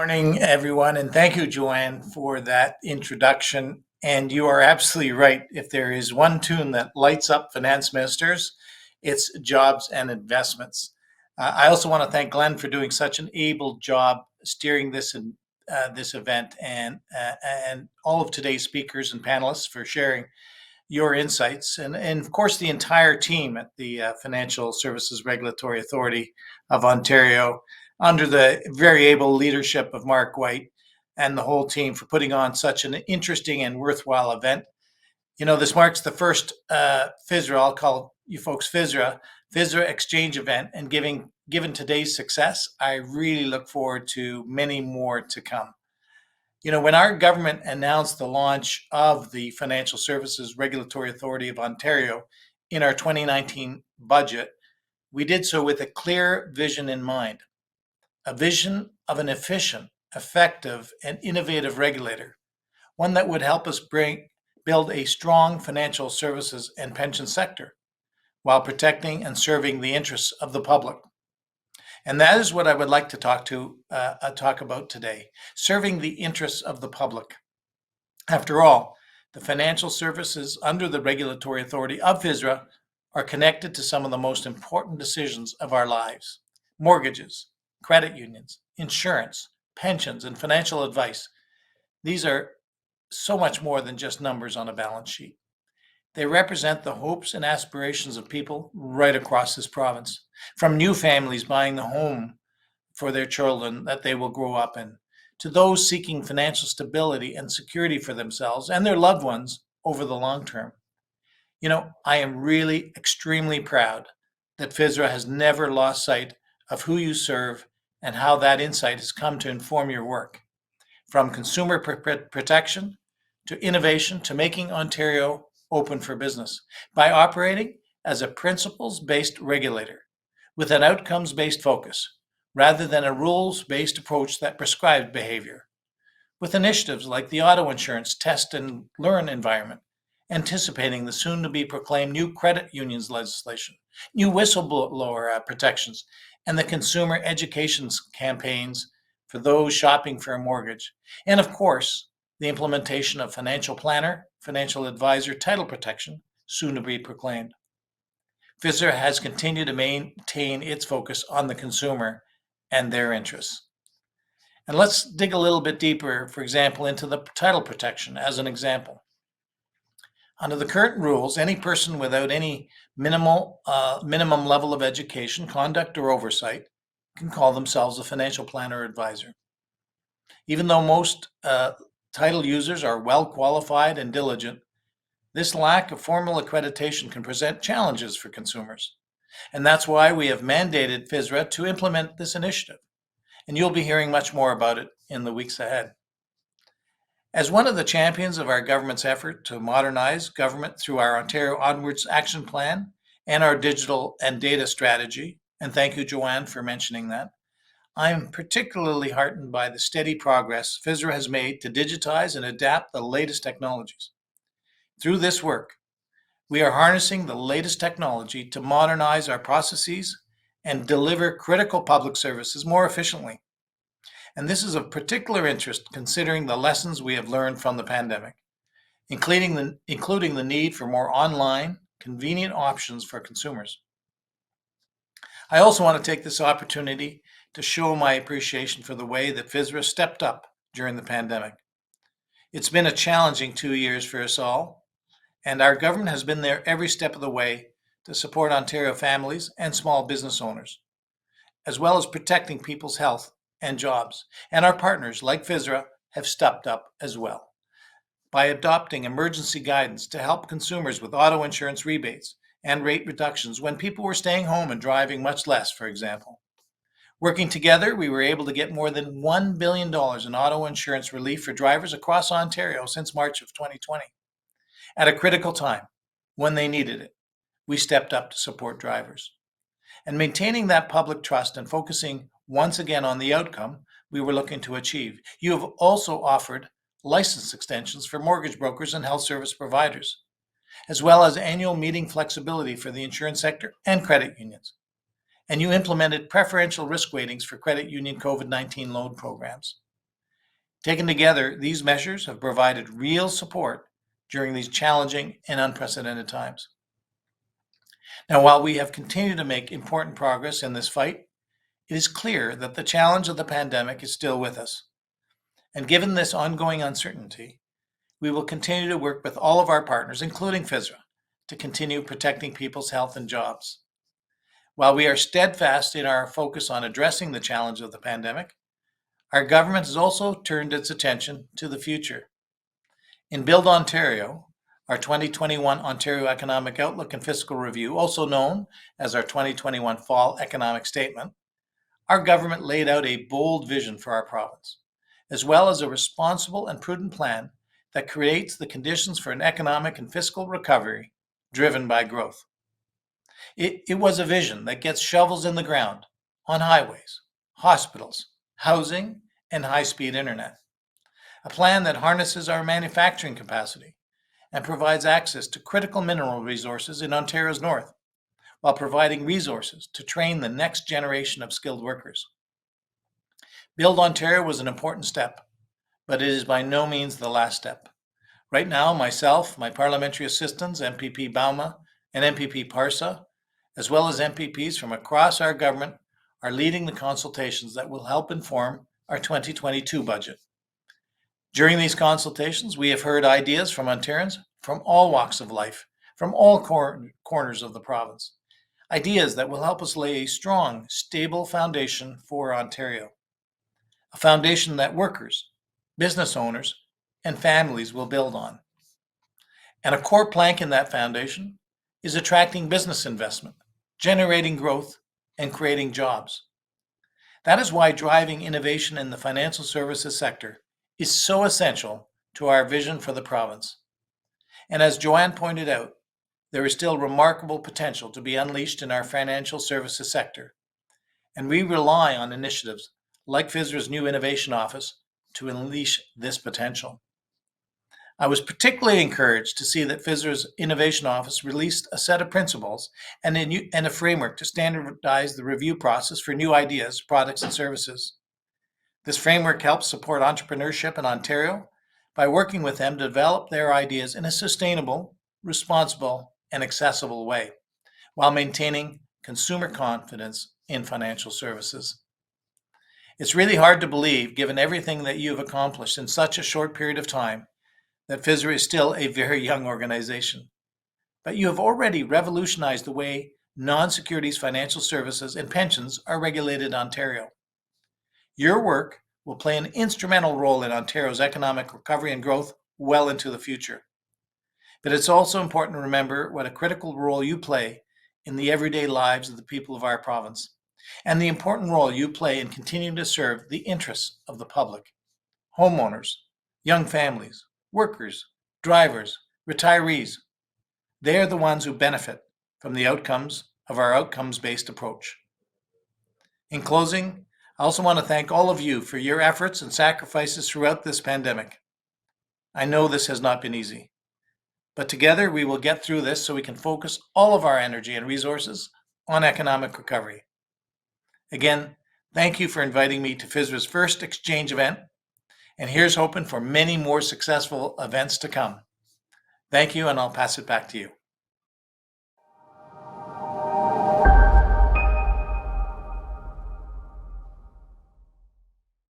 Morning, everyone, and thank you, Joanne, for that introduction. And you are absolutely right. If there is one tune that lights up finance ministers, it's jobs and investments. I also want to thank Glenn for doing such an able job steering this event, and all of today's speakers and panelists for sharing your insights, and of course the entire team at the Financial Services Regulatory Authority of Ontario, under the very able leadership of Mark White and the whole team for putting on such an interesting and worthwhile event. You know, this marks the first FSRA, I'll call you folks FSRA exchange event, and given today's success, I really look forward to many more to come. You know, when our government announced the launch of the Financial Services Regulatory Authority of Ontario in our 2019 budget, we did so with a clear vision in mind, a vision of an efficient, effective, and innovative regulator, one that would help us build a strong financial services and pension sector while protecting and serving the interests of the public. And that is what I would like to talk about today, serving the interests of the public. After all, the financial services under the regulatory authority of FSRA are connected to some of the most important decisions of our lives: mortgages, credit unions, insurance, pensions, and financial advice. These are so much more than just numbers on a balance sheet. They represent the hopes and aspirations of people right across this province, from new families buying the home for their children that they will grow up in, to those seeking financial stability and security for themselves and their loved ones over the long term. You know, I am really extremely proud that FSRA has never lost sight of who you serve and how that insight has come to inform your work, from consumer protection to innovation to making Ontario open for business, by operating as a principles-based regulator with an outcomes-based focus rather than a rules-based approach that prescribes behavior, with initiatives like the auto insurance test and learn environment, anticipating the soon-to-be proclaimed new credit unions legislation, new whistleblower protections, and the consumer education campaigns for those shopping for a mortgage, and of course, the implementation of financial planner, financial advisor title protection, soon to be proclaimed. FSRA has continued to maintain its focus on the consumer and their interests. And let's dig a little bit deeper, for example, into the title protection as an example. Under the current rules, any person without any minimum level of education, conduct, or oversight can call themselves a financial planner or advisor. Even though most title users are well qualified and diligent, this lack of formal accreditation can present challenges for consumers. And that's why we have mandated FSRA to implement this initiative. And you'll be hearing much more about it in the weeks ahead. As one of the champions of our government's effort to modernize government through our Ontario Onwards Action Plan and our digital and data strategy, and thank you, Joanne, for mentioning that, I'm particularly heartened by the steady progress FSRA has made to digitize and adapt the latest technologies. Through this work, we are harnessing the latest technology to modernize our processes and deliver critical public services more efficiently. And this is of particular interest considering the lessons we have learned from the pandemic, including the need for more online, convenient options for consumers. I also want to take this opportunity to show my appreciation for the way that FSRA stepped up during the pandemic. It's been a challenging 2 years for us all, and our government has been there every step of the way to support Ontario families and small business owners, as well as protecting people's health and jobs. And our partners, like FSRA, have stepped up as well by adopting emergency guidance to help consumers with auto insurance rebates and rate reductions when people were staying home and driving much less, for example. Working together, we were able to get more than $1 billion in auto insurance relief for drivers across Ontario since March of 2020. At a critical time, when they needed it, we stepped up to support drivers. And maintaining that public trust and focusing once again on the outcome we were looking to achieve. You have also offered license extensions for mortgage brokers and health service providers, as well as annual meeting flexibility for the insurance sector and credit unions. And you implemented preferential risk weightings for credit union COVID-19 loan programs. Taken together, these measures have provided real support during these challenging and unprecedented times. Now, while we have continued to make important progress in this fight, it is clear that the challenge of the pandemic is still with us. And given this ongoing uncertainty, we will continue to work with all of our partners, including FSRA, to continue protecting people's health and jobs. While we are steadfast in our focus on addressing the challenge of the pandemic, our government has also turned its attention to the future. In Build Ontario, our 2021 Ontario Economic Outlook and Fiscal Review, also known as our 2021 Fall Economic Statement, our government laid out a bold vision for our province, as well as a responsible and prudent plan that creates the conditions for an economic and fiscal recovery driven by growth. It was a vision that gets shovels in the ground on highways, hospitals, housing, and high-speed internet. A plan that harnesses our manufacturing capacity and provides access to critical mineral resources in Ontario's north, while providing resources to train the next generation of skilled workers. Build Ontario was an important step, but it is by no means the last step. Right now, myself, my parliamentary assistants, MPP Bauma and MPP Parsa, as well as MPPs from across our government, are leading the consultations that will help inform our 2022 budget. During these consultations, we have heard ideas from Ontarians from all walks of life, from all corners of the province. Ideas that will help us lay a strong, stable foundation for Ontario. A foundation that workers, business owners, and families will build on. And a core plank in that foundation is attracting business investment, generating growth, and creating jobs. That is why driving innovation in the financial services sector is so essential to our vision for the province. And as Joanne pointed out, there is still remarkable potential to be unleashed in our financial services sector, and we rely on initiatives like FSRA's new Innovation Office to unleash this potential. I was particularly encouraged to see that FSRA's Innovation Office released a set of principles and a framework to standardize the review process for new ideas, products, and services. This framework helps support entrepreneurship in Ontario by working with them to develop their ideas in a sustainable, responsible, and accessible way, while maintaining consumer confidence in financial services. It's really hard to believe, given everything that you've accomplished in such a short period of time, that FSRA is still a very young organization. But you have already revolutionized the way non-securities financial services and pensions are regulated in Ontario. Your work will play an instrumental role in Ontario's economic recovery and growth well into the future. But it's also important to remember what a critical role you play in the everyday lives of the people of our province, and the important role you play in continuing to serve the interests of the public, homeowners, young families, workers, drivers, retirees. They are the ones who benefit from the outcomes of our outcomes-based approach. In closing, I also want to thank all of you for your efforts and sacrifices throughout this pandemic. I know this has not been easy, but together we will get through this so we can focus all of our energy and resources on economic recovery. Again, thank you for inviting me to FSRA's first exchange event, and here's hoping for many more successful events to come. Thank you, and I'll pass it back to you.